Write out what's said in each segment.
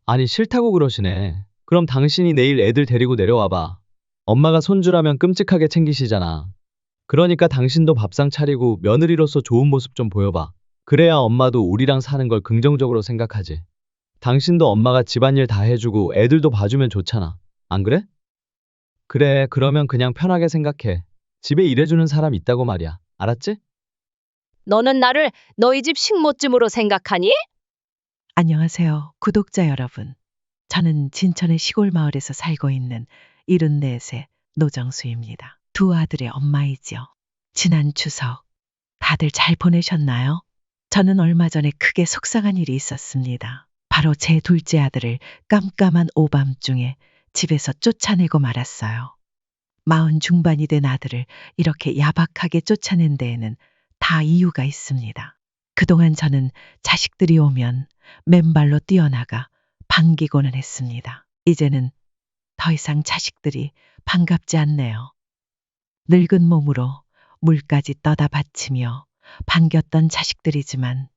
아니, 싫다고 그러시네. 그럼 당신이 내일 애들 데리고 내려와봐. 엄마가 손주라면 끔찍하게 챙기시잖아. 그러니까 당신도 밥상 차리고 며느리로서 좋은 모습 좀 보여봐. 그래야 엄마도 우리랑 사는 걸 긍정적으로 생각하지. 당신도 엄마가 집안일 다 해주고 애들도 봐주면 좋잖아. 안 그래? 그래, 그러면 그냥 편하게 생각해. 집에 일해주는 사람 있다고 말이야. 알았지? 너는 나를 너희 집 식모쯤으로 생각하니? 안녕하세요, 구독자 여러분. 저는 진천의 시골 마을에서 살고 있는 74세 노정수입니다. 두 아들의 엄마이지요. 지난 추석 다들 잘 보내셨나요? 저는 얼마 전에 크게 속상한 일이 있었습니다. 바로 제 둘째 아들을 깜깜한 오밤중에 집에서 쫓아내고 말았어요. 40 중반이 된 아들을 이렇게 야박하게 쫓아낸 데에는 다 이유가 있습니다. 그동안 저는 자식들이 오면 맨발로 뛰어나가 반기고는 했습니다. 이제는 더 이상 자식들이 반갑지 않네요. 늙은 몸으로 물까지 떠다 바치며 반겼던 자식들이지만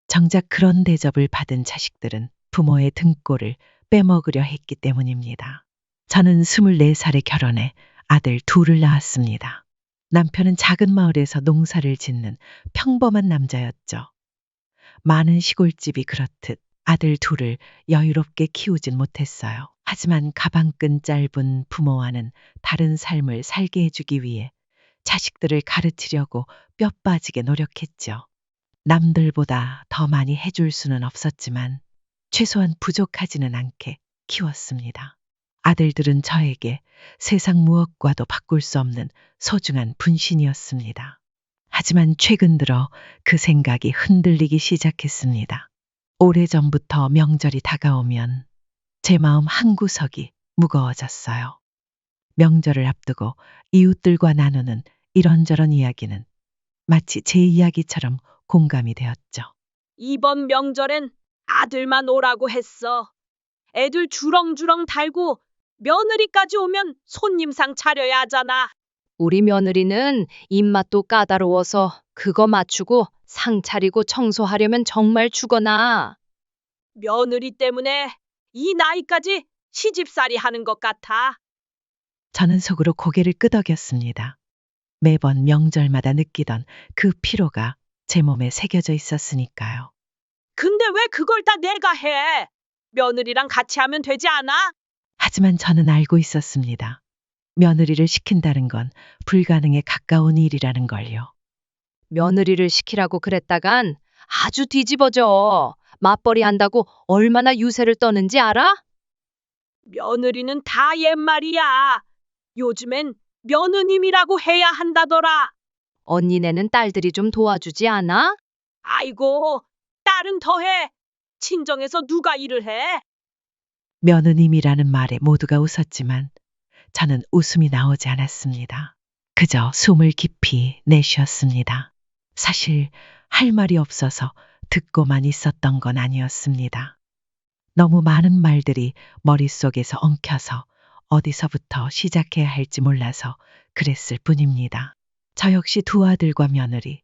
정작 그런 대접을 받은 자식들은 부모의 등골을 빼먹으려 했기 때문입니다. 저는 24살에 결혼해 아들 둘을 낳았습니다. 남편은 작은 마을에서 농사를 짓는 평범한 남자였죠. 많은 시골집이 그렇듯 아들 둘을 여유롭게 키우진 못했어요. 하지만 가방끈 짧은 부모와는 다른 삶을 살게 해주기 위해 자식들을 가르치려고 뼈 빠지게 노력했죠. 남들보다 더 많이 해줄 수는 없었지만 최소한 부족하지는 않게 키웠습니다. 아들들은 저에게 세상 무엇과도 바꿀 수 없는 소중한 분신이었습니다. 하지만 최근 들어 그 생각이 흔들리기 시작했습니다. 오래전부터 명절이 다가오면 제 마음 한구석이 무거워졌어요. 명절을 앞두고 이웃들과 나누는 이런저런 이야기는 마치 제 이야기처럼 공감이 되었죠. 이번 명절엔 아들만 오라고 했어. 애들 주렁주렁 달고 며느리까지 오면 손님상 차려야 하잖아. 우리 며느리는 입맛도 까다로워서 그거 맞추고 상 차리고 청소하려면 정말 죽어나. 며느리 때문에 이 나이까지 시집살이 하는 것 같아. 저는 속으로 고개를 끄덕였습니다. 매번 명절마다 느끼던 그 피로가 제 몸에 새겨져 있었으니까요. 근데 왜 그걸 다 내가 해? 며느리랑 같이 하면 되지 않아? 하지만 저는 알고 있었습니다. 며느리를 시킨다는 건 불가능에 가까운 일이라는 걸요. 며느리를 시키라고 그랬다간 아주 뒤집어져. 맞벌이 한다고 얼마나 유세를 떠는지 알아? 며느리는 다 옛말이야. 요즘엔 며느님이라고 해야 한다더라. 언니네는 딸들이 좀 도와주지 않아? 아이고, 딸은 더해. 친정에서 누가 일을 해? 며느님이라는 말에 모두가 웃었지만 저는 웃음이 나오지 않았습니다. 그저 숨을 깊이 내쉬었습니다. 사실 할 말이 없어서 듣고만 있었던 건 아니었습니다. 너무 많은 말들이 머릿속에서 엉켜서 어디서부터 시작해야 할지 몰라서 그랬을 뿐입니다. 저 역시 두 아들과 며느리,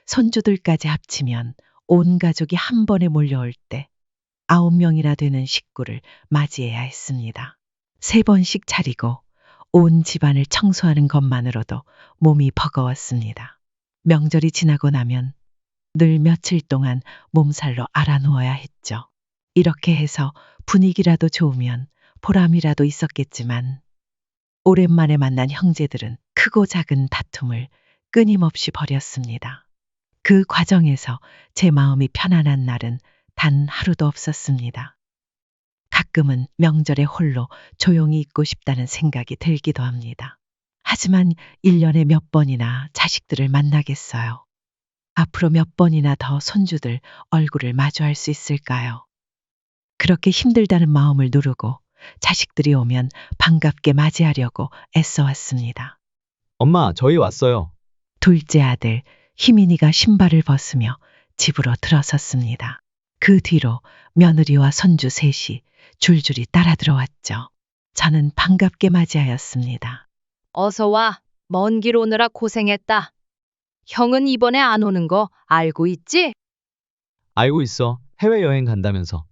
손주들까지 합치면 온 가족이 한 번에 몰려올 때 9명이나 되는 식구를 맞이해야 했습니다. 3번씩 차리고 온 집안을 청소하는 것만으로도 몸이 버거웠습니다. 명절이 지나고 나면 늘 며칠 동안 몸살로 알아누워야 했죠. 이렇게 해서 분위기라도 좋으면 보람이라도 있었겠지만 오랜만에 만난 형제들은 크고 작은 다툼을 끊임없이 벌였습니다. 그 과정에서 제 마음이 편안한 날은 단 하루도 없었습니다. 가끔은 명절에 홀로 조용히 있고 싶다는 생각이 들기도 합니다. 하지만 1년에 몇 번이나 자식들을 만나겠어요. 앞으로 몇 번이나 더 손주들 얼굴을 마주할 수 있을까요? 그렇게 힘들다는 마음을 누르고 자식들이 오면 반갑게 맞이하려고 애써왔습니다. 엄마, 저희 왔어요. 둘째 아들 희민이가 신발을 벗으며 집으로 들어섰습니다. 그 뒤로 며느리와 손주 셋이 줄줄이 따라 들어왔죠. 저는 반갑게 맞이하였습니다. 어서 와. 먼 길 오느라 고생했다. 형은 이번에 안 오는 거 알고 있지? 알고 있어. 해외여행 간다면서.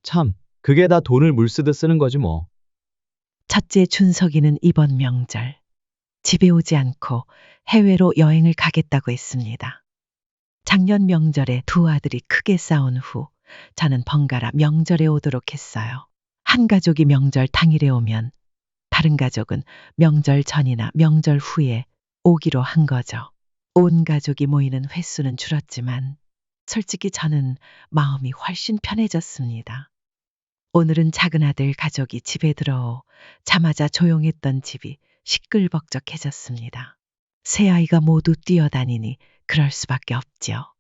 참, 그게 다 돈을 물 쓰듯 쓰는 거지 뭐. 첫째 준석이는 이번 명절 집에 오지 않고 해외로 여행을 가겠다고 했습니다. 작년 명절에 두 아들이 크게 싸운 후 저는 번갈아 명절에 오도록 했어요. 한 가족이 명절 당일에 오면 다른 가족은 명절 전이나 명절 후에 오기로 한 거죠. 온 가족이 모이는 횟수는 줄었지만 솔직히 저는 마음이 훨씬 편해졌습니다. 오늘은 작은 아들 가족이 집에 들어오자마자 조용했던 집이 시끌벅적해졌습니다. 세 아이가 모두 뛰어다니니 그럴 수밖에 없지요.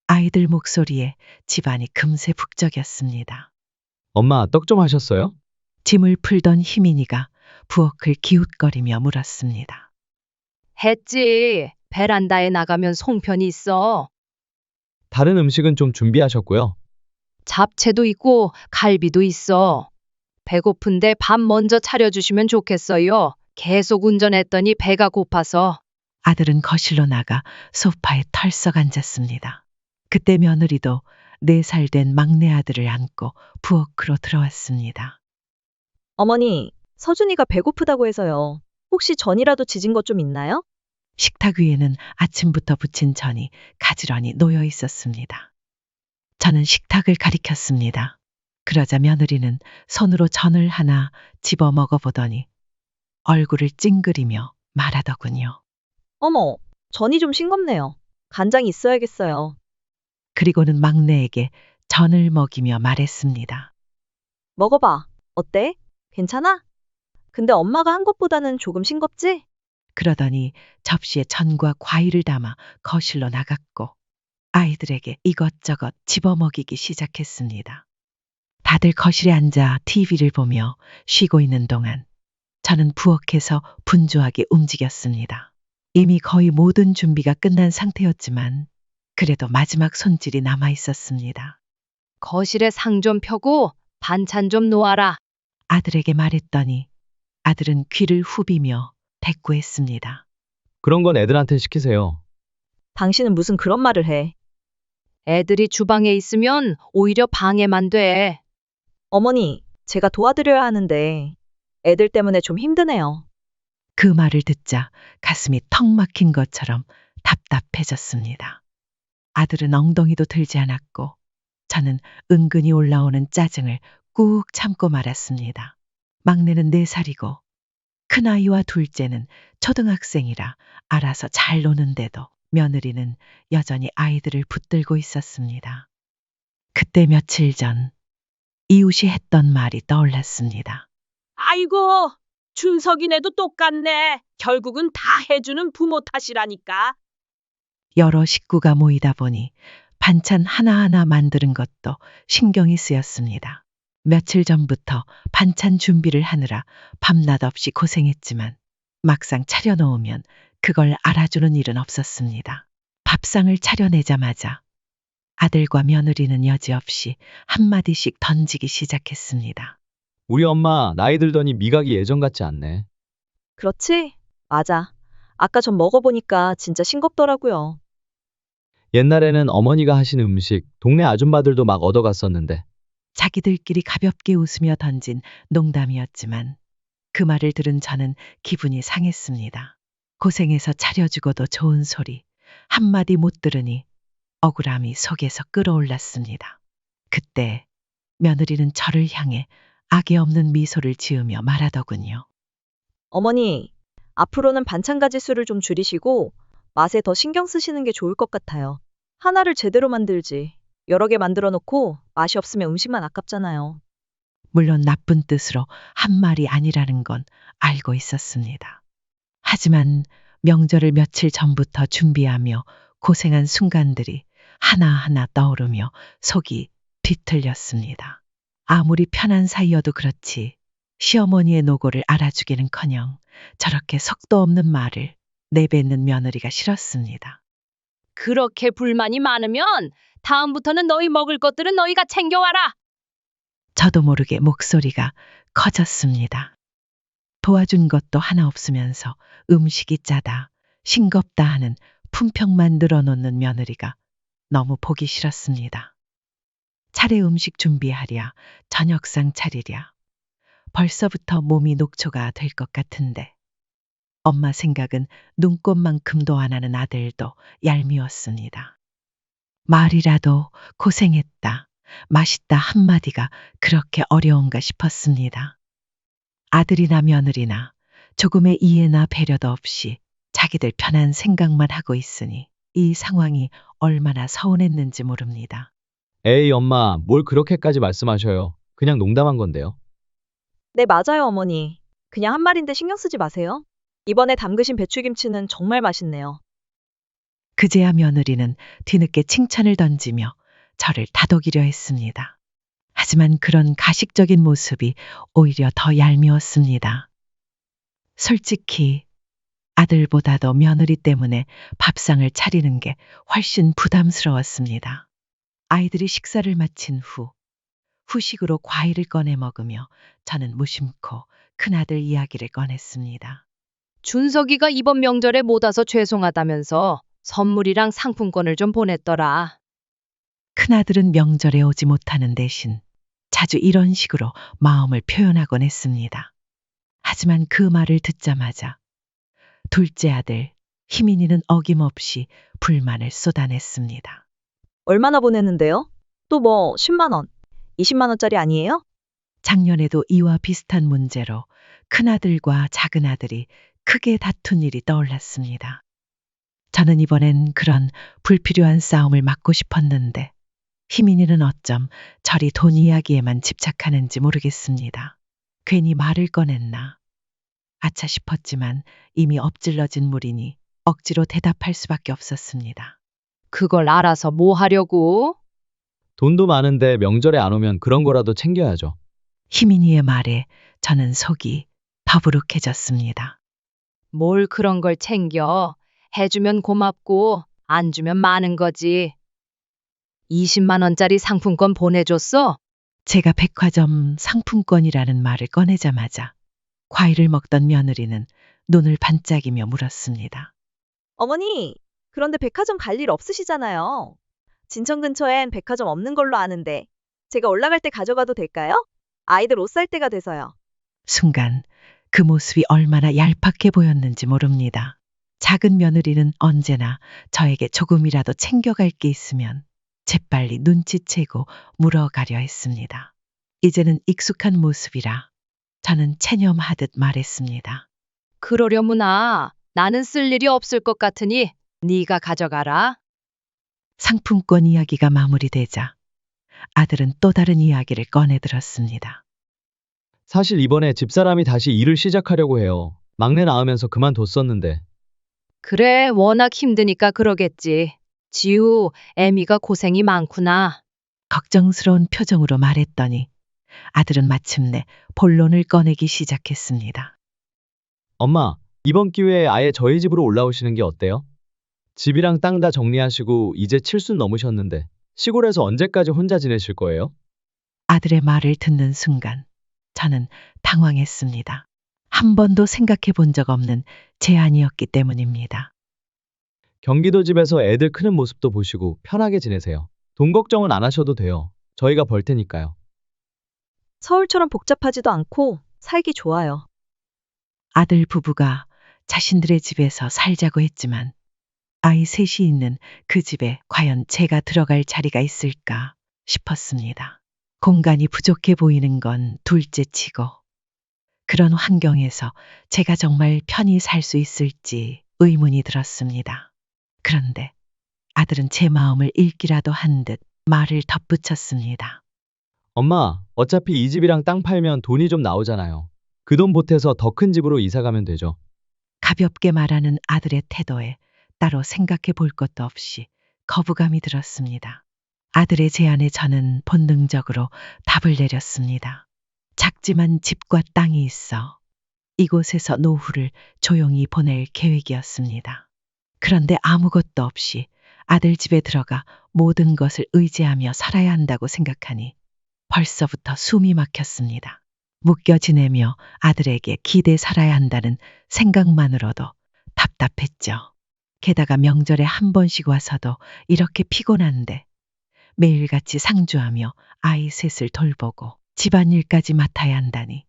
아이들 목소리에 집안이 금세 북적였습니다. 엄마, 떡 좀 하셨어요? 짐을 풀던 희민이가 부엌을 기웃거리며 물었습니다. 했지. 베란다에 나가면 송편이 있어. 다른 음식은 좀 준비하셨고요. 잡채도 있고 갈비도 있어. 배고픈데 밥 먼저 차려주시면 좋겠어요. 계속 운전했더니 배가 고파서. 아들은 거실로 나가 소파에 털썩 앉았습니다. 그때 며느리도 4살 된 막내 아들을 안고 부엌으로 들어왔습니다. 어머니, 서준이가 배고프다고 해서요. 혹시 전이라도 지진 것 좀 있나요? 식탁 위에는 아침부터 부친 전이 가지런히 놓여 있었습니다. 저는 식탁을 가리켰습니다. 그러자 며느리는 손으로 전을 하나 집어 먹어보더니 얼굴을 찡그리며 말하더군요. 어머, 전이 좀 싱겁네요. 간장이 있어야겠어요. 그리고는 막내에게 전을 먹이며 말했습니다. 먹어봐. 어때? 괜찮아? 근데 엄마가 한 것보다는 조금 싱겁지? 그러더니 접시에 전과 과일을 담아 거실로 나갔고 아이들에게 이것저것 집어먹이기 시작했습니다. 다들 거실에 앉아 TV를 보며 쉬고 있는 동안 저는 부엌에서 분주하게 움직였습니다. 이미 거의 모든 준비가 끝난 상태였지만 그래도 마지막 손질이 남아 있었습니다. 거실에 상 좀 펴고 반찬 좀 놓아라. 아들에게 말했더니 아들은 귀를 후비며 대꾸했습니다. 그런 건 애들한테 시키세요. 당신은 무슨 그런 말을 해. 애들이 주방에 있으면 오히려 방해만 돼. 어머니, 제가 도와드려야 하는데 애들 때문에 좀 힘드네요. 그 말을 듣자 가슴이 턱 막힌 것처럼 답답해졌습니다. 아들은 엉덩이도 들지 않았고 저는 은근히 올라오는 짜증을 꾹 참고 말았습니다. 막내는 4살이고 큰아이와 둘째는 초등학생이라 알아서 잘 노는데도 며느리는 여전히 아이들을 붙들고 있었습니다. 그때 며칠 전 이웃이 했던 말이 떠올랐습니다. 아이고, 준석이네도 똑같네. 결국은 다 해주는 부모 탓이라니까. 여러 식구가 모이다 보니 반찬 하나하나 만드는 것도 신경이 쓰였습니다. 며칠 전부터 반찬 준비를 하느라 밤낮 없이 고생했지만 막상 차려놓으면 그걸 알아주는 일은 없었습니다. 밥상을 차려내자마자 아들과 며느리는 여지없이 한마디씩 던지기 시작했습니다. 우리 엄마 나이 들더니 미각이 예전 같지 않네. 그렇지? 맞아. 아까 전 먹어보니까 진짜 싱겁더라고요. 옛날에는 어머니가 하신 음식 동네 아줌마들도 막 얻어갔었는데 자기들끼리 가볍게 웃으며 던진 농담이었지만 그 말을 들은 저는 기분이 상했습니다. 고생해서 차려주고도 좋은 소리 한마디 못 들으니 억울함이 속에서 끓어올랐습니다. 그때 며느리는 저를 향해 악의 없는 미소를 지으며 말하더군요. 어머니, 앞으로는 반찬 가짓수를 좀 줄이시고 맛에 더 신경 쓰시는 게 좋을 것 같아요. 하나를 제대로 만들지. 여러 개 만들어 놓고 맛이 없으면 음식만 아깝잖아요. 물론 나쁜 뜻으로 한 말이 아니라는 건 알고 있었습니다. 하지만 명절을 며칠 전부터 준비하며 고생한 순간들이 하나하나 떠오르며 속이 뒤틀렸습니다. 아무리 편한 사이여도 그렇지 시어머니의 노고를 알아주기는커녕 저렇게 속도 없는 말을 내뱉는 며느리가 싫었습니다. 그렇게 불만이 많으면 다음부터는 너희 먹을 것들은 너희가 챙겨와라. 저도 모르게 목소리가 커졌습니다. 도와준 것도 하나 없으면서 음식이 짜다, 싱겁다 하는 품평만 늘어놓는 며느리가 너무 보기 싫었습니다. 차례 음식 준비하랴, 저녁상 차리랴. 벌써부터 몸이 녹초가 될 것 같은데. 엄마 생각은 눈꽃만큼도 안 하는 아들도 얄미웠습니다. 말이라도 고생했다, 맛있다 한마디가 그렇게 어려운가 싶었습니다. 아들이나 며느리나 조금의 이해나 배려도 없이 자기들 편한 생각만 하고 있으니 이 상황이 얼마나 서운했는지 모릅니다. 에이, 엄마, 뭘 그렇게까지 말씀하셔요. 그냥 농담한 건데요. 네, 맞아요, 어머니. 그냥 한 말인데 신경 쓰지 마세요. 이번에 담그신 배추김치는 정말 맛있네요. 그제야 며느리는 뒤늦게 칭찬을 던지며 저를 다독이려 했습니다. 하지만 그런 가식적인 모습이 오히려 더 얄미웠습니다. 솔직히 아들보다도 며느리 때문에 밥상을 차리는 게 훨씬 부담스러웠습니다. 아이들이 식사를 마친 후 후식으로 과일을 꺼내 먹으며 저는 무심코 큰아들 이야기를 꺼냈습니다. 준석이가 이번 명절에 못 와서 죄송하다면서 선물이랑 상품권을 좀 보냈더라. 큰아들은 명절에 오지 못하는 대신 자주 이런 식으로 마음을 표현하곤 했습니다. 하지만 그 말을 듣자마자 둘째 아들 희민이는 어김없이 불만을 쏟아냈습니다. 얼마나 보냈는데요? 또 뭐 10만 원, 20만 원짜리 아니에요? 작년에도 이와 비슷한 문제로 큰아들과 작은아들이 크게 다툰 일이 떠올랐습니다. 저는 이번엔 그런 불필요한 싸움을 막고 싶었는데 희민이는 어쩜 저리 돈 이야기에만 집착하는지 모르겠습니다. 괜히 말을 꺼냈나. 아차 싶었지만 이미 엎질러진 물이니 억지로 대답할 수밖에 없었습니다. 그걸 알아서 뭐 하려고? 돈도 많은데 명절에 안 오면 그런 거라도 챙겨야죠. 희민이의 말에 저는 속이 더부룩해졌습니다. 뭘 그런 걸 챙겨. 해주면 고맙고 안 주면 많은 거지. 20만 원짜리 상품권 보내줬어? 제가 백화점 상품권이라는 말을 꺼내자마자 과일을 먹던 며느리는 눈을 반짝이며 물었습니다. 어머니, 그런데 백화점 갈 일 없으시잖아요. 진천 근처엔 백화점 없는 걸로 아는데 제가 올라갈 때 가져가도 될까요? 아이들 옷 살 때가 돼서요. 순간 그 모습이 얼마나 얄팍해 보였는지 모릅니다. 작은 며느리는 언제나 저에게 조금이라도 챙겨갈 게 있으면 재빨리 눈치채고 물어가려 했습니다. 이제는 익숙한 모습이라 저는 체념하듯 말했습니다. 그러려무나. 나는 쓸 일이 없을 것 같으니 네가 가져가라. 상품권 이야기가 마무리되자 아들은 또 다른 이야기를 꺼내들었습니다. 사실 이번에 집사람이 다시 일을 시작하려고 해요. 막내 낳으면서 그만뒀었는데. 그래, 워낙 힘드니까 그러겠지. 지우, 애미가 고생이 많구나. 걱정스러운 표정으로 말했더니 아들은 마침내 본론을 꺼내기 시작했습니다. 엄마, 이번 기회에 아예 저희 집으로 올라오시는 게 어때요? 집이랑 땅 다 정리하시고 이제 70 넘으셨는데 시골에서 언제까지 혼자 지내실 거예요? 아들의 말을 듣는 순간 저는 당황했습니다. 한 번도 생각해 본 적 없는 제안이었기 때문입니다. 경기도 집에서 애들 크는 모습도 보시고 편하게 지내세요. 돈 걱정은 안 하셔도 돼요. 저희가 벌 테니까요. 서울처럼 복잡하지도 않고 살기 좋아요. 아들 부부가 자신들의 집에서 살자고 했지만 아이 셋이 있는 그 집에 과연 제가 들어갈 자리가 있을까 싶었습니다. 공간이 부족해 보이는 건 둘째치고 그런 환경에서 제가 정말 편히 살 수 있을지 의문이 들었습니다. 그런데 아들은 제 마음을 읽기라도 한 듯 말을 덧붙였습니다. 엄마, 어차피 이 집이랑 땅 팔면 돈이 좀 나오잖아요. 그 돈 보태서 더 큰 집으로 이사 가면 되죠. 가볍게 말하는 아들의 태도에 따로 생각해 볼 것도 없이 거부감이 들었습니다. 아들의 제안에 저는 본능적으로 답을 내렸습니다. 작지만 집과 땅이 있어 이곳에서 노후를 조용히 보낼 계획이었습니다. 그런데 아무것도 없이 아들 집에 들어가 모든 것을 의지하며 살아야 한다고 생각하니 벌써부터 숨이 막혔습니다. 묶여 지내며 아들에게 기대 살아야 한다는 생각만으로도 답답했죠. 게다가 명절에 한 번씩 와서도 이렇게 피곤한데 매일같이 상주하며 아이 셋을 돌보고 집안일까지 맡아야 한다니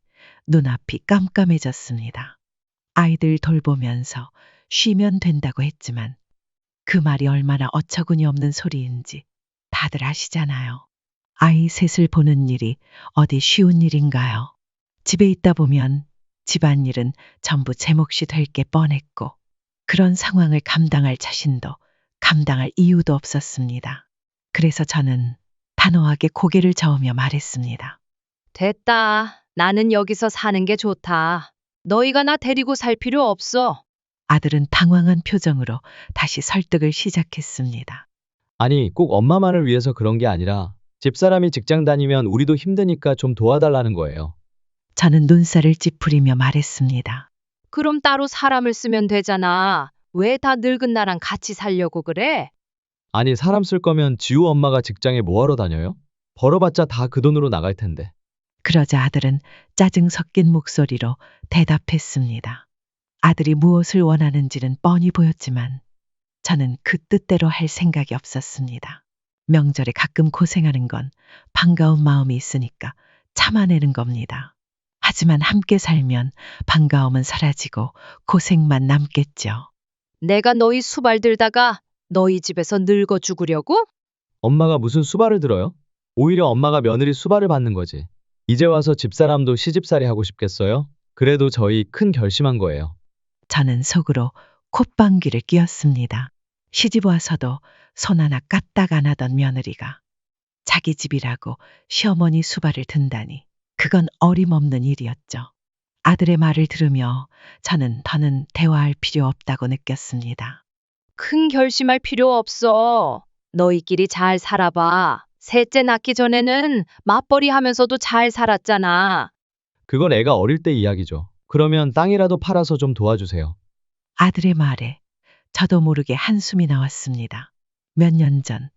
눈앞이 깜깜해졌습니다. 아이들 돌보면서 쉬면 된다고 했지만 그 말이 얼마나 어처구니 없는 소리인지 다들 아시잖아요. 아이 셋을 보는 일이 어디 쉬운 일인가요? 집에 있다 보면 집안일은 전부 제 몫이 될 게 뻔했고 그런 상황을 감당할 자신도 감당할 이유도 없었습니다. 그래서 저는 단호하게 고개를 저으며 말했습니다. 됐다. 나는 여기서 사는 게 좋다. 너희가 나 데리고 살 필요 없어. 아들은 당황한 표정으로 다시 설득을 시작했습니다. 아니, 꼭 엄마만을 위해서 그런 게 아니라 집사람이 직장 다니면 우리도 힘드니까 좀 도와달라는 거예요. 저는 눈살을 찌푸리며 말했습니다. 그럼 따로 사람을 쓰면 되잖아. 왜 다 늙은 나랑 같이 살려고 그래? 아니, 사람 쓸 거면 지우 엄마가 직장에 뭐하러 다녀요? 벌어봤자 다 그 돈으로 나갈 텐데. 그러자 아들은 짜증 섞인 목소리로 대답했습니다. 아들이 무엇을 원하는지는 뻔히 보였지만 저는 그 뜻대로 할 생각이 없었습니다. 명절에 가끔 고생하는 건 반가운 마음이 있으니까 참아내는 겁니다. 하지만 함께 살면 반가움은 사라지고 고생만 남겠죠. 내가 너희 수발 들다가 너희 집에서 늙어 죽으려고? 엄마가 무슨 수발을 들어요? 오히려 엄마가 며느리 수발을 받는 거지. 이제 와서 집사람도 시집살이 하고 싶겠어요? 그래도 저희 큰 결심한 거예요. 저는 속으로 콧방귀를 뀌었습니다. 시집 와서도 손 하나 까딱 안 하던 며느리가 자기 집이라고 시어머니 수발을 든다니 그건 어림없는 일이었죠. 아들의 말을 들으며 저는 더는 대화할 필요 없다고 느꼈습니다. 큰 결심할 필요 없어. 너희끼리 잘 살아봐. 셋째 낳기 전에는 맞벌이 하면서도 잘 살았잖아. 그건 애가 어릴 때 이야기죠. 그러면 땅이라도 팔아서 좀 도와주세요. 아들의 말에 저도 모르게 한숨이 나왔습니다. 몇 년 전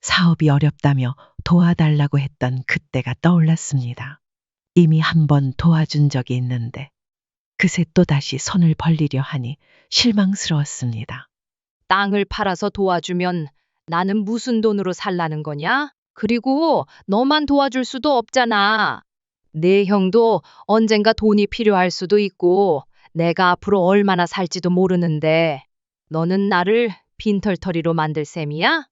사업이 어렵다며 도와달라고 했던 그때가 떠올랐습니다. 이미 한 번 도와준 적이 있는데 그새 또다시 손을 벌리려 하니 실망스러웠습니다. 땅을 팔아서 도와주면 나는 무슨 돈으로 살라는 거냐? 그리고 너만 도와줄 수도 없잖아. 내 형도 언젠가 돈이 필요할 수도 있고 내가 앞으로 얼마나 살지도 모르는데 너는 나를 빈털터리로 만들 셈이야?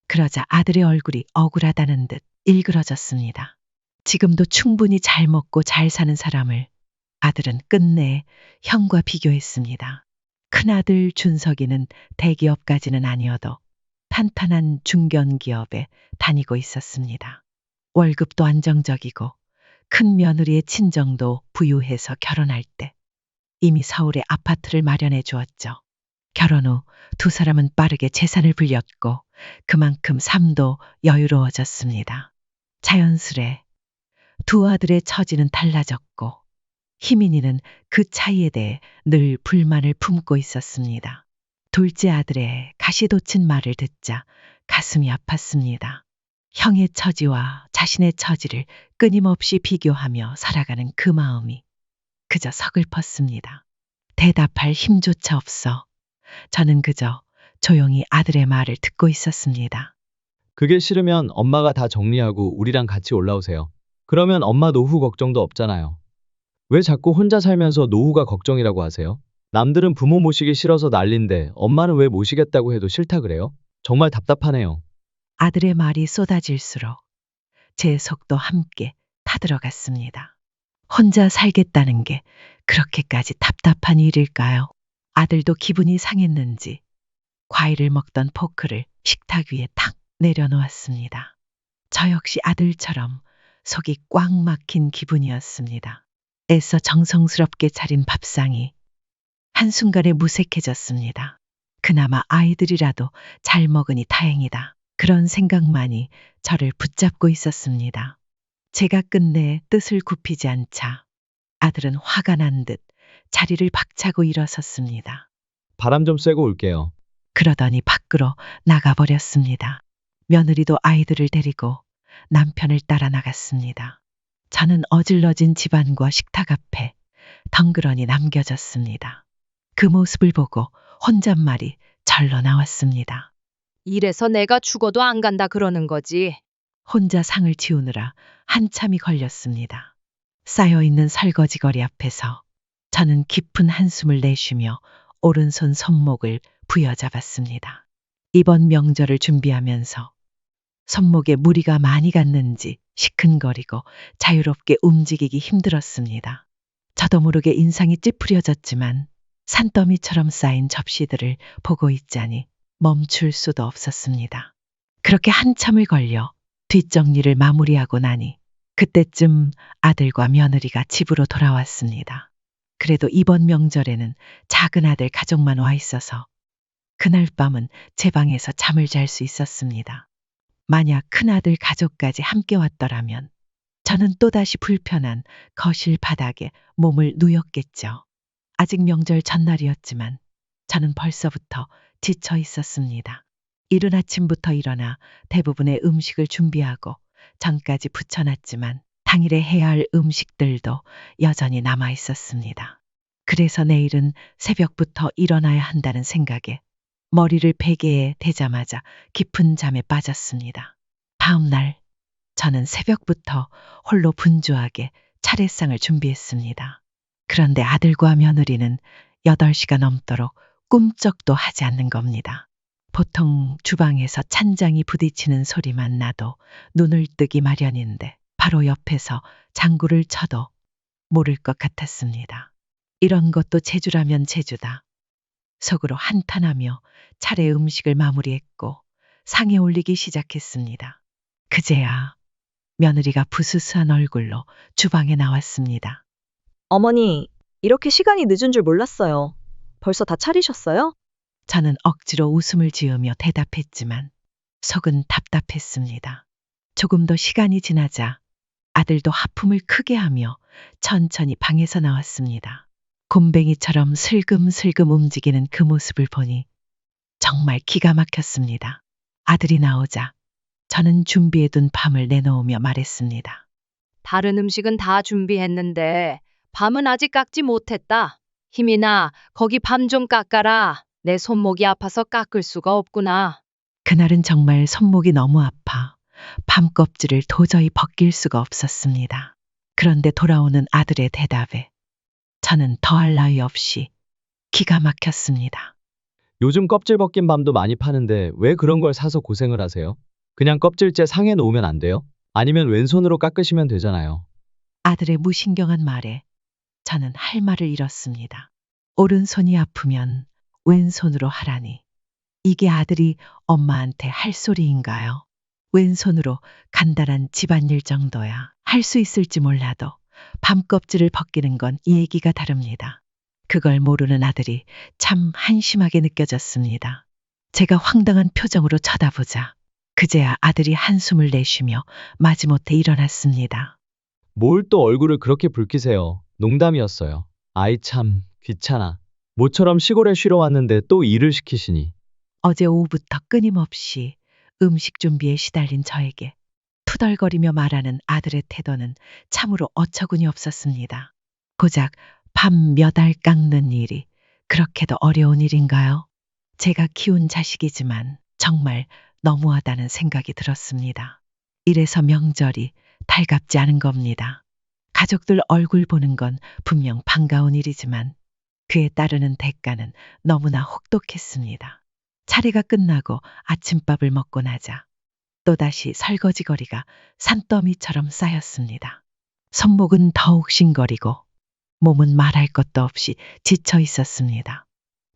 그러자 아들의 얼굴이 억울하다는 듯 일그러졌습니다. 지금도 충분히 잘 먹고 잘 사는 사람을 아들은 끝내 형과 비교했습니다. 큰아들 준석이는 대기업까지는 아니어도 탄탄한 중견기업에 다니고 있었습니다. 월급도 안정적이고 큰 며느리의 친정도 부유해서 결혼할 때 이미 서울에 아파트를 마련해 주었죠. 결혼 후 두 사람은 빠르게 재산을 불렸고 그만큼 삶도 여유로워졌습니다. 자연스레 두 아들의 처지는 달라졌고 희민이는 그 차이에 대해 늘 불만을 품고 있었습니다. 둘째 아들의 가시돋친 말을 듣자 가슴이 아팠습니다. 형의 처지와 자신의 처지를 끊임없이 비교하며 살아가는 그 마음이 그저 서글펐습니다. 대답할 힘조차 없어 저는 그저 조용히 아들의 말을 듣고 있었습니다. 그게 싫으면 엄마가 다 정리하고 우리랑 같이 올라오세요. 그러면 엄마 노후 걱정도 없잖아요. 왜 자꾸 혼자 살면서 노후가 걱정이라고 하세요? 남들은 부모 모시기 싫어서 난린데 엄마는 왜 모시겠다고 해도 싫다 그래요? 정말 답답하네요. 아들의 말이 쏟아질수록 제 속도 함께 타들어갔습니다. 혼자 살겠다는 게 그렇게까지 답답한 일일까요? 아들도 기분이 상했는지 과일을 먹던 포크를 식탁 위에 탁 내려놓았습니다. 저 역시 아들처럼 속이 꽉 막힌 기분이었습니다. 애써 정성스럽게 차린 밥상이 한순간에 무색해졌습니다. 그나마 아이들이라도 잘 먹으니 다행이다. 그런 생각만이 저를 붙잡고 있었습니다. 제가 끝내 뜻을 굽히지 않자 아들은 화가 난 듯 자리를 박차고 일어섰습니다. 바람 좀 쐬고 올게요. 그러더니 밖으로 나가버렸습니다. 며느리도 아이들을 데리고 남편을 따라 나갔습니다. 저는 어질러진 집안과 식탁 앞에 덩그러니 남겨졌습니다. 그 모습을 보고 혼잣말이 절로 나왔습니다. 이래서 내가 죽어도 안 간다 그러는 거지. 혼자 상을 치우느라 한참이 걸렸습니다. 쌓여있는 설거지거리 앞에서 저는 깊은 한숨을 내쉬며 오른손 손목을 부여잡았습니다. 이번 명절을 준비하면서 손목에 무리가 많이 갔는지 시큰거리고 자유롭게 움직이기 힘들었습니다. 저도 모르게 인상이 찌푸려졌지만 산더미처럼 쌓인 접시들을 보고 있자니 멈출 수도 없었습니다. 그렇게 한참을 걸려 뒷정리를 마무리하고 나니 그때쯤 아들과 며느리가 집으로 돌아왔습니다. 그래도 이번 명절에는 작은 아들 가족만 와 있어서 그날 밤은 제 방에서 잠을 잘 수 있었습니다. 만약 큰아들 가족까지 함께 왔더라면 저는 또다시 불편한 거실 바닥에 몸을 누였겠죠. 아직 명절 전날이었지만 저는 벌써부터 지쳐 있었습니다. 이른 아침부터 일어나 대부분의 음식을 준비하고 전까지 붙여놨지만 당일에 해야 할 음식들도 여전히 남아 있었습니다. 그래서 내일은 새벽부터 일어나야 한다는 생각에 머리를 베개에 대자마자 깊은 잠에 빠졌습니다. 다음 날 저는 새벽부터 홀로 분주하게 차례상을 준비했습니다. 그런데 아들과 며느리는 8시가 넘도록 꿈쩍도 하지 않는 겁니다. 보통 주방에서 찬장이 부딪히는 소리만 나도 눈을 뜨기 마련인데 바로 옆에서 장구를 쳐도 모를 것 같았습니다. 이런 것도 제주라면 제주다. 속으로 한탄하며 차례 음식을 마무리했고 상에 올리기 시작했습니다. 그제야 며느리가 부스스한 얼굴로 주방에 나왔습니다. 어머니, 이렇게 시간이 늦은 줄 몰랐어요. 벌써 다 차리셨어요? 저는 억지로 웃음을 지으며 대답했지만 속은 답답했습니다. 조금 더 시간이 지나자 아들도 하품을 크게 하며 천천히 방에서 나왔습니다. 곰뱅이처럼 슬금슬금 움직이는 그 모습을 보니 정말 기가 막혔습니다. 아들이 나오자 저는 준비해둔 밤을 내놓으며 말했습니다. 다른 음식은 다 준비했는데 밤은 아직 깎지 못했다. 희민아, 거기 밤 좀 깎아라. 내 손목이 아파서 깎을 수가 없구나. 그날은 정말 손목이 너무 아파 밤 껍질을 도저히 벗길 수가 없었습니다. 그런데 돌아오는 아들의 대답에 저는 더할 나위 없이 기가 막혔습니다. 요즘 껍질 벗긴 밤도 많이 파는데 왜 그런 걸 사서 고생을 하세요? 그냥 껍질째 상에 놓으면 안 돼요? 아니면 왼손으로 깎으시면 되잖아요. 아들의 무신경한 말에 저는 할 말을 잃었습니다. 오른손이 아프면 왼손으로 하라니. 이게 아들이 엄마한테 할 소리인가요? 왼손으로 간단한 집안일 정도야 할 수 있을지 몰라도 밤 껍질을 벗기는 건 얘기가 다릅니다. 그걸 모르는 아들이 참 한심하게 느껴졌습니다. 제가 황당한 표정으로 쳐다보자 그제야 아들이 한숨을 내쉬며 마지못해 일어났습니다. 뭘 또 얼굴을 그렇게 붉히세요? 농담이었어요. 아이 참 귀찮아. 모처럼 시골에 쉬러 왔는데 또 일을 시키시니. 어제 오후부터 끊임없이 음식 준비에 시달린 저에게 투덜거리며 말하는 아들의 태도는 참으로 어처구니 없었습니다. 고작 밤 몇 알 깎는 일이 그렇게도 어려운 일인가요? 제가 키운 자식이지만 정말 너무하다는 생각이 들었습니다. 이래서 명절이 달갑지 않은 겁니다. 가족들 얼굴 보는 건 분명 반가운 일이지만 그에 따르는 대가는 너무나 혹독했습니다. 차례가 끝나고 아침밥을 먹고 나자 또다시 설거지거리가 산더미처럼 쌓였습니다. 손목은 더욱 싱거리고 몸은 말할 것도 없이 지쳐 있었습니다.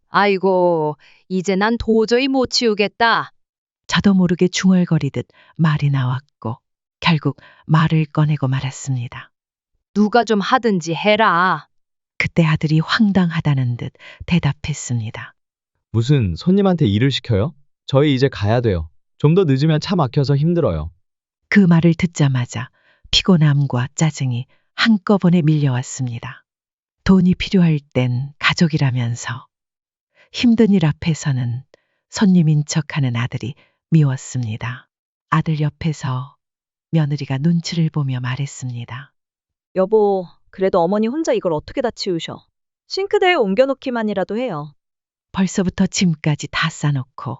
아이고, 이제 난 도저히 못 치우겠다. 저도 모르게 중얼거리듯 말이 나왔고 결국 말을 꺼내고 말았습니다. 누가 좀 하든지 해라. 그때 아들이 황당하다는 듯 대답했습니다. 무슨 손님한테 일을 시켜요? 저희 이제 가야 돼요. 좀 더 늦으면 차 막혀서 힘들어요. 그 말을 듣자마자 피곤함과 짜증이 한꺼번에 밀려왔습니다. 돈이 필요할 땐 가족이라면서 힘든 일 앞에서는 손님인 척하는 아들이 미웠습니다. 아들 옆에서 며느리가 눈치를 보며 말했습니다. 여보, 그래도 어머니 혼자 이걸 어떻게 다 치우셔? 싱크대에 옮겨놓기만이라도 해요. 벌써부터 짐까지 다 싸놓고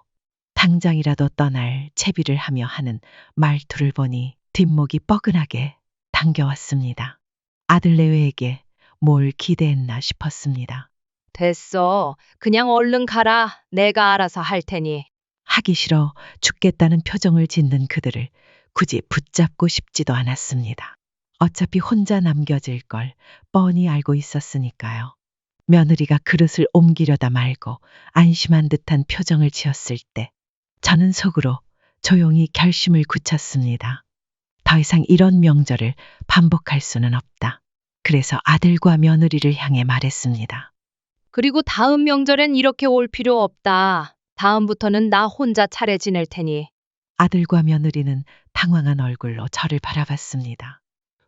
당장이라도 떠날 채비를 하며 하는 말투를 보니 뒷목이 뻐근하게 당겨왔습니다. 아들 내외에게 뭘 기대했나 싶었습니다. 됐어. 그냥 얼른 가라. 내가 알아서 할 테니. 하기 싫어 죽겠다는 표정을 짓는 그들을 굳이 붙잡고 싶지도 않았습니다. 어차피 혼자 남겨질 걸 뻔히 알고 있었으니까요. 며느리가 그릇을 옮기려다 말고 안심한 듯한 표정을 지었을 때 저는 속으로 조용히 결심을 굳혔습니다. 더 이상 이런 명절을 반복할 수는 없다. 그래서 아들과 며느리를 향해 말했습니다. 그리고 다음 명절엔 이렇게 올 필요 없다. 다음부터는 나 혼자 차례 지낼 테니. 아들과 며느리는 당황한 얼굴로 저를 바라봤습니다.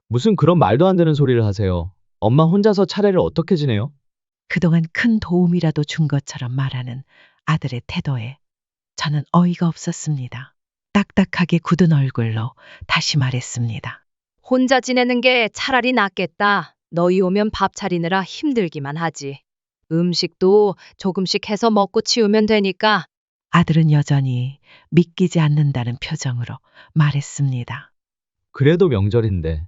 무슨 그런 말도 안 되는 소리를 하세요. 엄마 혼자서 차례를 어떻게 지내요? 그동안 큰 도움이라도 준 것처럼 말하는 아들의 태도에 저는 어이가 없었습니다. 딱딱하게 굳은 얼굴로 다시 말했습니다. 혼자 지내는 게 차라리 낫겠다. 너희 오면 밥 차리느라 힘들기만 하지. 음식도 조금씩 해서 먹고 치우면 되니까. 아들은 여전히 믿기지 않는다는 표정으로 말했습니다. 그래도 명절인데.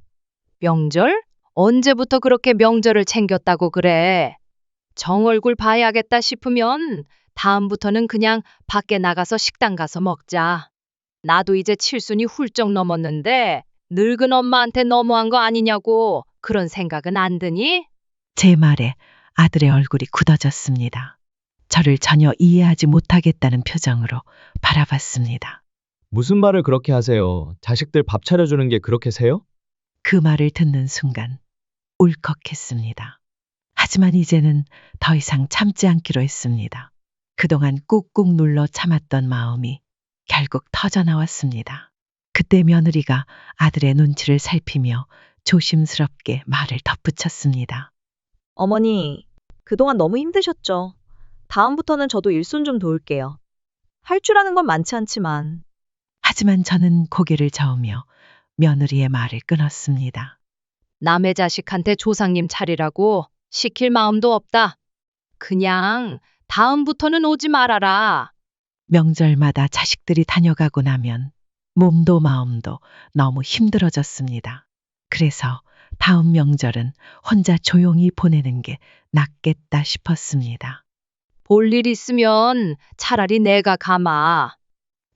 명절? 언제부터 그렇게 명절을 챙겼다고 그래? 정 얼굴 봐야겠다 싶으면 다음부터는 그냥 밖에 나가서 식당 가서 먹자. 나도 이제 칠순이 훌쩍 넘었는데 늙은 엄마한테 너무한 거 아니냐고 그런 생각은 안 드니? 제 말에 아들의 얼굴이 굳어졌습니다. 저를 전혀 이해하지 못하겠다는 표정으로 바라봤습니다. 무슨 말을 그렇게 하세요? 자식들 밥 차려주는 게 그렇게 세요? 그 말을 듣는 순간 울컥했습니다. 하지만 이제는 더 이상 참지 않기로 했습니다. 그동안 꾹꾹 눌러 참았던 마음이 결국 터져나왔습니다. 그때 며느리가 아들의 눈치를 살피며 조심스럽게 말을 덧붙였습니다. 어머니, 그동안 너무 힘드셨죠? 다음부터는 저도 일손 좀 도울게요. 할 줄 아는 건 많지 않지만. 하지만 저는 고개를 저으며 며느리의 말을 끊었습니다. 남의 자식한테 조상님 차리라고 시킬 마음도 없다. 그냥 다음부터는 오지 말아라. 명절마다 자식들이 다녀가고 나면 몸도 마음도 너무 힘들어졌습니다. 그래서 다음 명절은 혼자 조용히 보내는 게 낫겠다 싶었습니다. 볼 일 있으면 차라리 내가 가마.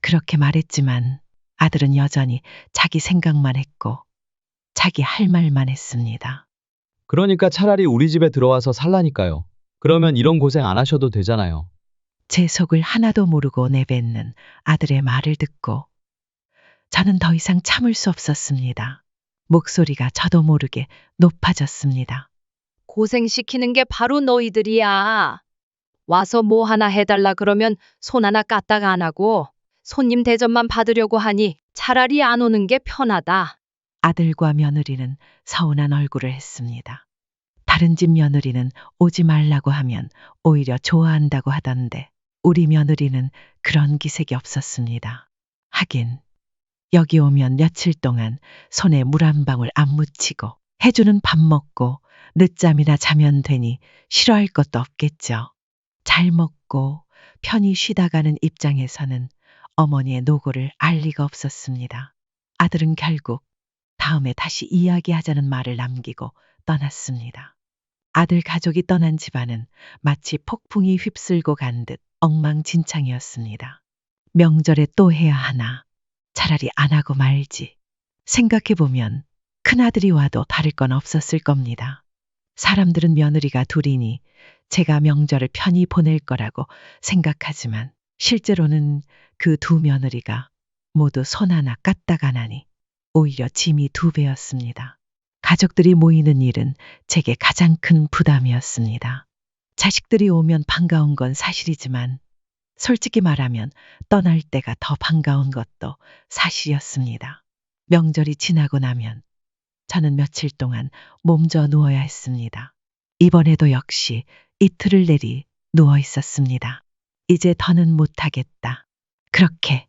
그렇게 말했지만 아들은 여전히 자기 생각만 했고 자기 할 말만 했습니다. 그러니까 차라리 우리 집에 들어와서 살라니까요. 그러면 이런 고생 안 하셔도 되잖아요. 제 속을 하나도 모르고 내뱉는 아들의 말을 듣고 저는 더 이상 참을 수 없었습니다. 목소리가 저도 모르게 높아졌습니다. 고생시키는 게 바로 너희들이야. 와서 뭐 하나 해달라 그러면 손 하나 까딱 안 하고 손님 대접만 받으려고 하니 차라리 안 오는 게 편하다. 아들과 며느리는 서운한 얼굴을 했습니다. 다른 집 며느리는 오지 말라고 하면 오히려 좋아한다고 하던데 우리 며느리는 그런 기색이 없었습니다. 하긴 여기 오면 며칠 동안 손에 물 한 방울 안 묻히고 해주는 밥 먹고 늦잠이나 자면 되니 싫어할 것도 없겠죠. 잘 먹고 편히 쉬다 가는 입장에서는 어머니의 노고를 알 리가 없었습니다. 아들은 결국 다음에 다시 이야기하자는 말을 남기고 떠났습니다. 아들 가족이 떠난 집안은 마치 폭풍이 휩쓸고 간 듯 엉망진창이었습니다. 명절에 또 해야 하나? 차라리 안 하고 말지. 생각해보면 큰아들이 와도 다를 건 없었을 겁니다. 사람들은 며느리가 둘이니 제가 명절을 편히 보낼 거라고 생각하지만 실제로는 그 두 며느리가 모두 손 하나 까딱 안 하니 오히려 짐이 2배였습니다. 가족들이 모이는 일은 제게 가장 큰 부담이었습니다. 자식들이 오면 반가운 건 사실이지만 솔직히 말하면 떠날 때가 더 반가운 것도 사실이었습니다. 명절이 지나고 나면 저는 며칠 동안 몸져 누워야 했습니다. 이번에도 역시 이틀을 내리 누워 있었습니다. 이제 더는 못하겠다. 그렇게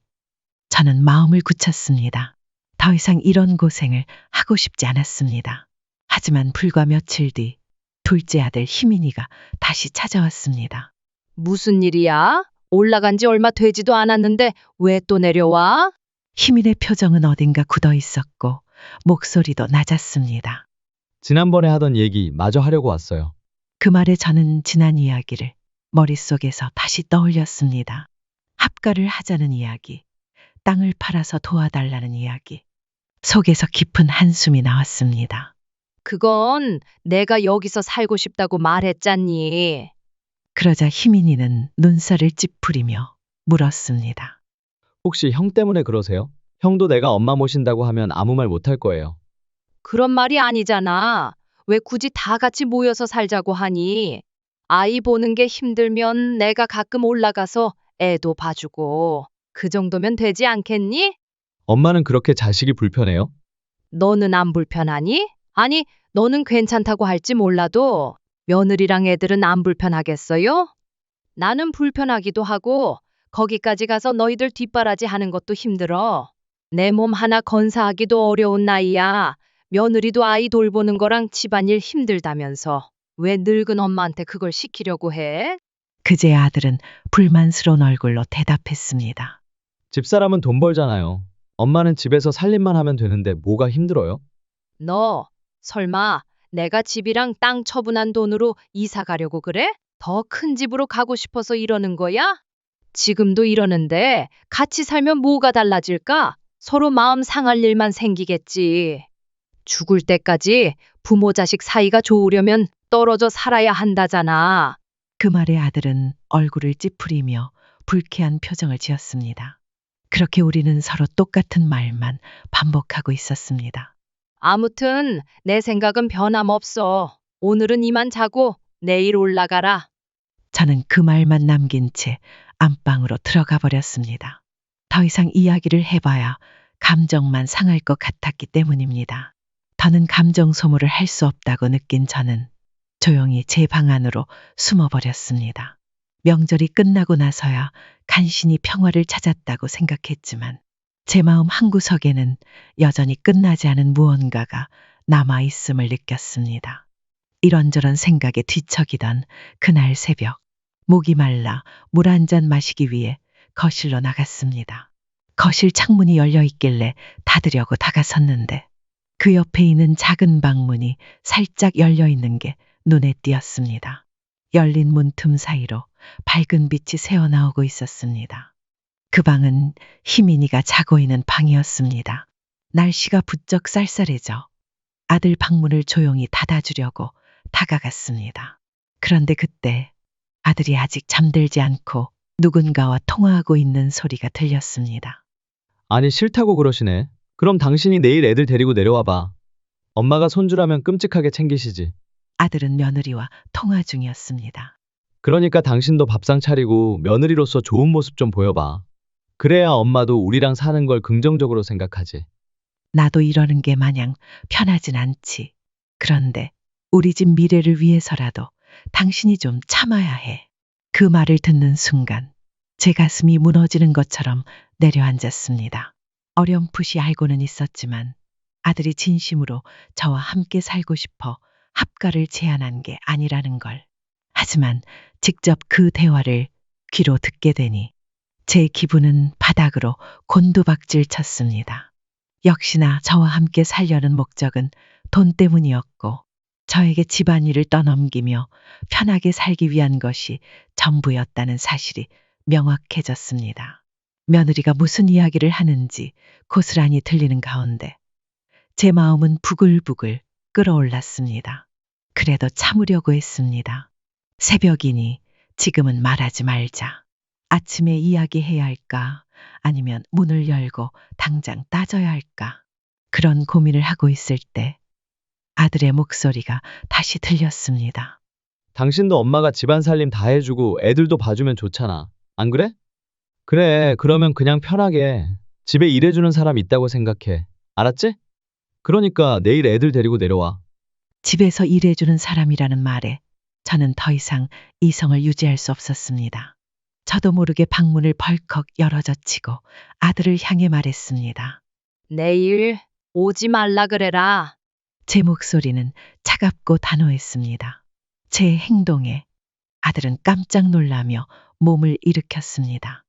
저는 마음을 굳혔습니다. 더 이상 이런 고생을 하고 싶지 않았습니다. 하지만 불과 며칠 뒤 둘째 아들 희민이가 다시 찾아왔습니다. 무슨 일이야? 올라간 지 얼마 되지도 않았는데 왜 또 내려와? 희민의 표정은 어딘가 굳어 있었고 목소리도 낮았습니다. 지난번에 하던 얘기 마저 하려고 왔어요. 그 말에 저는 지난 이야기를 머릿속에서 다시 떠올렸습니다. 합가를 하자는 이야기, 땅을 팔아서 도와달라는 이야기. 속에서 깊은 한숨이 나왔습니다. 그건 내가 여기서 살고 싶다고 말했잖니. 그러자 희민이는 눈살을 찌푸리며 물었습니다. 혹시 형 때문에 그러세요? 형도 내가 엄마 모신다고 하면 아무 말 못할 거예요. 그런 말이 아니잖아. 왜 굳이 다 같이 모여서 살자고 하니? 아이 보는 게 힘들면 내가 가끔 올라가서 애도 봐주고 그 정도면 되지 않겠니? 엄마는 그렇게 자식이 불편해요? 너는 안 불편하니? 아니, 너는 괜찮다고 할지 몰라도 며느리랑 애들은 안 불편하겠어요? 나는 불편하기도 하고 거기까지 가서 너희들 뒷바라지 하는 것도 힘들어. 내 몸 하나 건사하기도 어려운 나이야. 며느리도 아이 돌보는 거랑 집안일 힘들다면서 왜 늙은 엄마한테 그걸 시키려고 해? 그제 아들은 불만스러운 얼굴로 대답했습니다. 집사람은 돈 벌잖아요. 엄마는 집에서 살림만 하면 되는데 뭐가 힘들어요? 너 설마 내가 집이랑 땅 처분한 돈으로 이사 가려고 그래? 더 큰 집으로 가고 싶어서 이러는 거야? 지금도 이러는데 같이 살면 뭐가 달라질까? 서로 마음 상할 일만 생기겠지. 죽을 때까지 부모 자식 사이가 좋으려면 떨어져 살아야 한다잖아. 그 말에 아들은 얼굴을 찌푸리며 불쾌한 표정을 지었습니다. 그렇게 우리는 서로 똑같은 말만 반복하고 있었습니다. 아무튼 내 생각은 변함없어. 오늘은 이만 자고 내일 올라가라. 저는 그 말만 남긴 채 안방으로 들어가 버렸습니다. 더 이상 이야기를 해봐야 감정만 상할 것 같았기 때문입니다. 더는 감정 소모를 할 수 없다고 느낀 저는 조용히 제 방 안으로 숨어버렸습니다. 명절이 끝나고 나서야 간신히 평화를 찾았다고 생각했지만 제 마음 한구석에는 여전히 끝나지 않은 무언가가 남아있음을 느꼈습니다. 이런저런 생각에 뒤척이던 그날 새벽, 목이 말라 물 한 잔 마시기 위해 거실로 나갔습니다. 거실 창문이 열려 있길래 닫으려고 다가섰는데 그 옆에 있는 작은 방문이 살짝 열려 있는 게 눈에 띄었습니다. 열린 문틈 사이로 밝은 빛이 새어나오고 있었습니다. 그 방은 희민이가 자고 있는 방이었습니다. 날씨가 부쩍 쌀쌀해져 아들 방문을 조용히 닫아주려고 다가갔습니다. 그런데 그때 아들이 아직 잠들지 않고 누군가와 통화하고 있는 소리가 들렸습니다. 아니 싫다고 그러시네. 그럼 당신이 내일 애들 데리고 내려와봐. 엄마가 손주라면 끔찍하게 챙기시지. 아들은 며느리와 통화 중이었습니다. 그러니까 당신도 밥상 차리고 며느리로서 좋은 모습 좀 보여봐. 그래야 엄마도 우리랑 사는 걸 긍정적으로 생각하지. 나도 이러는 게 마냥 편하진 않지. 그런데 우리 집 미래를 위해서라도 당신이 좀 참아야 해. 그 말을 듣는 순간 제 가슴이 무너지는 것처럼 내려앉았습니다. 어렴풋이 알고는 있었지만 아들이 진심으로 저와 함께 살고 싶어 합가를 제안한 게 아니라는 걸. 하지만 직접 그 대화를 귀로 듣게 되니 제 기분은 바닥으로 곤두박질 쳤습니다. 역시나 저와 함께 살려는 목적은 돈 때문이었고 저에게 집안일을 떠넘기며 편하게 살기 위한 것이 전부였다는 사실이 명확해졌습니다. 며느리가 무슨 이야기를 하는지 고스란히 들리는 가운데 제 마음은 부글부글 끓어올랐습니다. 그래도 참으려고 했습니다. 새벽이니 지금은 말하지 말자. 아침에 이야기해야 할까? 아니면 문을 열고 당장 따져야 할까? 그런 고민을 하고 있을 때 아들의 목소리가 다시 들렸습니다. 당신도 엄마가 집안 살림 다 해주고 애들도 봐주면 좋잖아. 안 그래? 그래, 그러면 그냥 편하게 집에 일해주는 사람 있다고 생각해. 알았지? 그러니까 내일 애들 데리고 내려와. 집에서 일해주는 사람이라는 말에 저는 더 이상 이성을 유지할 수 없었습니다. 저도 모르게 방문을 벌컥 열어젖히고 아들을 향해 말했습니다. 내일 오지 말라 그래라. 제 목소리는 차갑고 단호했습니다. 제 행동에 아들은 깜짝 놀라며 몸을 일으켰습니다.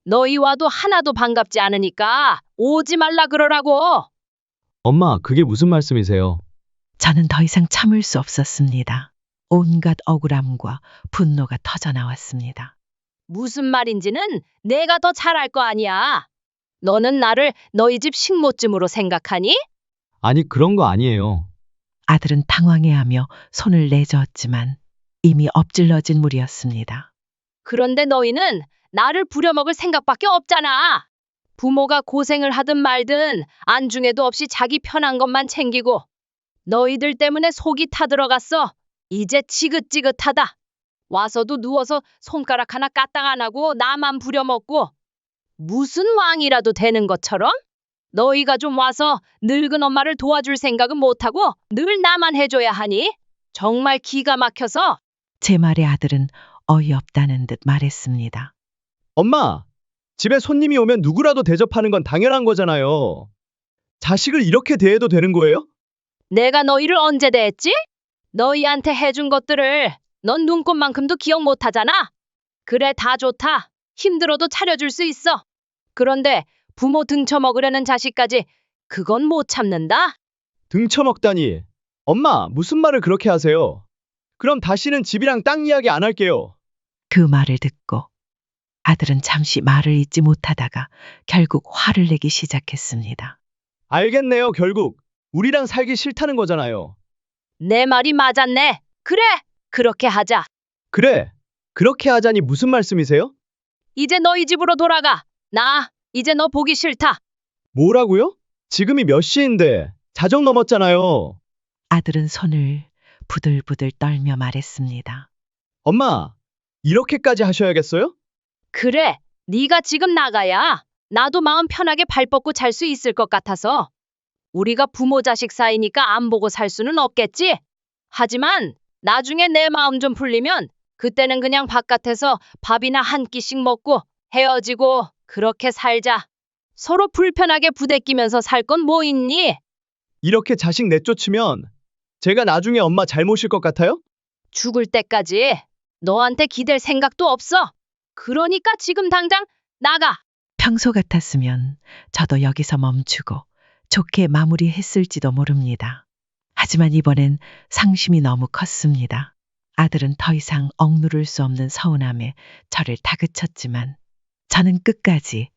너희 와도 하나도 반갑지 않으니까 오지 말라 그러라고. 엄마, 그게 무슨 말씀이세요? 저는 더 이상 참을 수 없었습니다. 온갖 억울함과 분노가 터져 나왔습니다. 무슨 말인지는 내가 더 잘 알 거 아니야. 너는 나를 너희 집 식모쯤으로 생각하니? 아니, 그런 거 아니에요. 아들은 당황해하며 손을 내저었지만 이미 엎질러진 물이었습니다. 그런데 너희는 나를 부려먹을 생각밖에 없잖아. 부모가 고생을 하든 말든 안중에도 없이 자기 편한 것만 챙기고 너희들 때문에 속이 타들어갔어. 이제 지긋지긋하다. 와서도 누워서 손가락 하나 까딱 안 하고 나만 부려먹고 무슨 왕이라도 되는 것처럼? 너희가 좀 와서 늙은 엄마를 도와줄 생각은 못하고 늘 나만 해줘야 하니? 정말 기가 막혀서. 제 말에 아들은 어이없다는 듯 말했습니다. 엄마, 집에 손님이 오면 누구라도 대접하는 건 당연한 거잖아요. 자식을 이렇게 대해도 되는 거예요? 내가 너희를 언제 대했지? 너희한테 해준 것들을 넌 눈꽃만큼도 기억 못하잖아. 그래, 다 좋다. 힘들어도 차려줄 수 있어. 그런데 부모 등쳐먹으려는 자식까지 그건 못 참는다. 등쳐먹다니. 엄마, 무슨 말을 그렇게 하세요? 그럼 다시는 집이랑 땅 이야기 안 할게요. 그 말을 듣고 아들은 잠시 말을 잇지 못하다가 결국 화를 내기 시작했습니다. 알겠네요, 결국. 우리랑 살기 싫다는 거잖아요. 내 말이 맞았네. 그래, 그렇게 하자. 그래, 그렇게 하자니 무슨 말씀이세요? 이제 너희 집으로 돌아가. 나 이제 너 보기 싫다. 뭐라고요? 지금이 몇 시인데 자정 넘었잖아요. 아들은 손을 부들부들 떨며 말했습니다. 엄마, 이렇게까지 하셔야겠어요? 그래, 네가 지금 나가야 나도 마음 편하게 발 뻗고 잘 수 있을 것 같아서. 우리가 부모 자식 사이니까 안 보고 살 수는 없겠지. 하지만 나중에 내 마음 좀 풀리면 그때는 그냥 바깥에서 밥이나 한 끼씩 먹고 헤어지고 그렇게 살자. 서로 불편하게 부대끼면서 살 건 뭐 있니? 이렇게 자식 내쫓으면 제가 나중에 엄마 잘 모실 것 같아요? 죽을 때까지 너한테 기댈 생각도 없어. 그러니까 지금 당장 나가. 평소 같았으면 저도 여기서 멈추고 좋게 마무리했을지도 모릅니다. 하지만 이번엔 상심이 너무 컸습니다. 아들은 더 이상 억누를 수 없는 서운함에 저를 다그쳤지만 저는 끝까지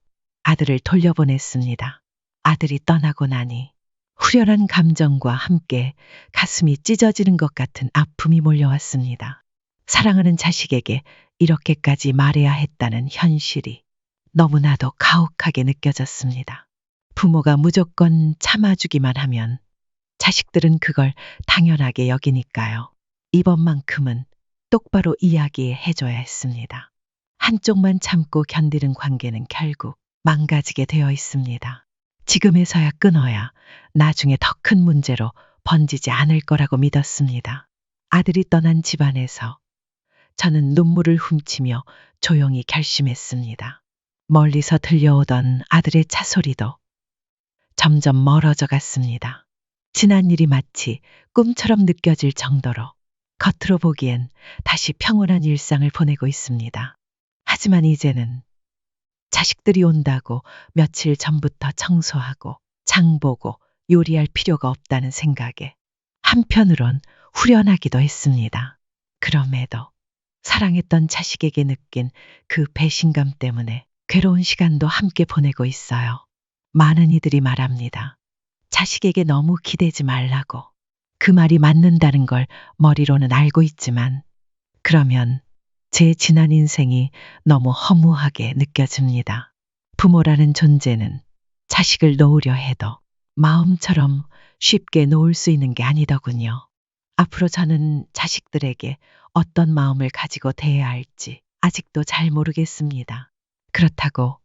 아들을 돌려보냈습니다. 아들이 떠나고 나니 후련한 감정과 함께 가슴이 찢어지는 것 같은 아픔이 몰려왔습니다. 사랑하는 자식에게 이렇게까지 말해야 했다는 현실이 너무나도 가혹하게 느껴졌습니다. 부모가 무조건 참아주기만 하면 자식들은 그걸 당연하게 여기니까요. 이번만큼은 똑바로 이야기해줘야 했습니다. 한쪽만 참고 견디는 관계는 결국 망가지게 되어 있습니다. 지금에서야 끊어야 나중에 더 큰 문제로 번지지 않을 거라고 믿었습니다. 아들이 떠난 집안에서 저는 눈물을 훔치며 조용히 결심했습니다. 멀리서 들려오던 아들의 차 소리도 점점 멀어져 갔습니다. 지난 일이 마치 꿈처럼 느껴질 정도로 겉으로 보기엔 다시 평온한 일상을 보내고 있습니다. 하지만 이제는 자식들이 온다고 며칠 전부터 청소하고 장 보고 요리할 필요가 없다는 생각에 한편으론 후련하기도 했습니다. 그럼에도 사랑했던 자식에게 느낀 그 배신감 때문에 괴로운 시간도 함께 보내고 있어요. 많은 이들이 말합니다. 자식에게 너무 기대지 말라고. 그 말이 맞는다는 걸 머리로는 알고 있지만 그러면 제 지난 인생이 너무 허무하게 느껴집니다. 부모라는 존재는 자식을 놓으려 해도 마음처럼 쉽게 놓을 수 있는 게 아니더군요. 앞으로 저는 자식들에게 어떤 마음을 가지고 대해야 할지 아직도 잘 모르겠습니다. 그렇다고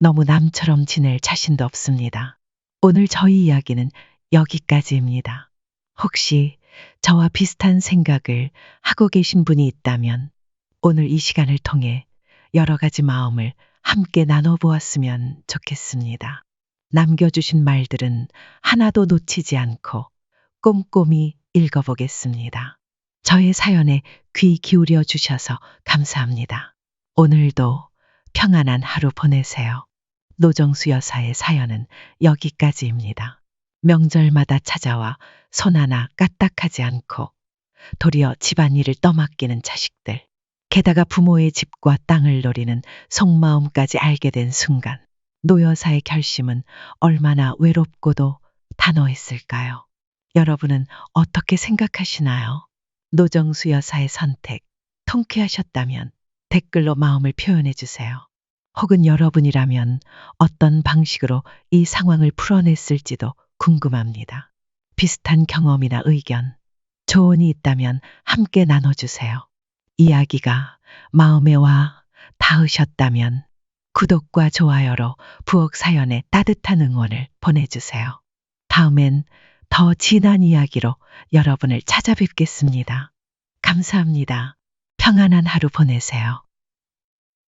너무 남처럼 지낼 자신도 없습니다. 오늘 저희 이야기는 여기까지입니다. 혹시 저와 비슷한 생각을 하고 계신 분이 있다면 오늘 이 시간을 통해 여러 가지 마음을 함께 나눠보았으면 좋겠습니다. 남겨주신 말들은 하나도 놓치지 않고 꼼꼼히 읽어보겠습니다. 저의 사연에 귀 기울여 주셔서 감사합니다. 오늘도 평안한 하루 보내세요. 노정수 여사의 사연은 여기까지입니다. 명절마다 찾아와 손 하나 까딱하지 않고 도리어 집안일을 떠맡기는 자식들. 게다가 부모의 집과 땅을 노리는 속마음까지 알게 된 순간 노 여사의 결심은 얼마나 외롭고도 단호했을까요? 여러분은 어떻게 생각하시나요? 노정수 여사의 선택 통쾌하셨다면 댓글로 마음을 표현해 주세요. 혹은 여러분이라면 어떤 방식으로 이 상황을 풀어냈을지도 궁금합니다. 비슷한 경험이나 의견, 조언이 있다면 함께 나눠주세요. 이야기가 마음에 와 닿으셨다면 구독과 좋아요로 부엌 사연에 따뜻한 응원을 보내주세요. 다음엔 더 진한 이야기로 여러분을 찾아뵙겠습니다. 감사합니다. 평안한 하루 보내세요.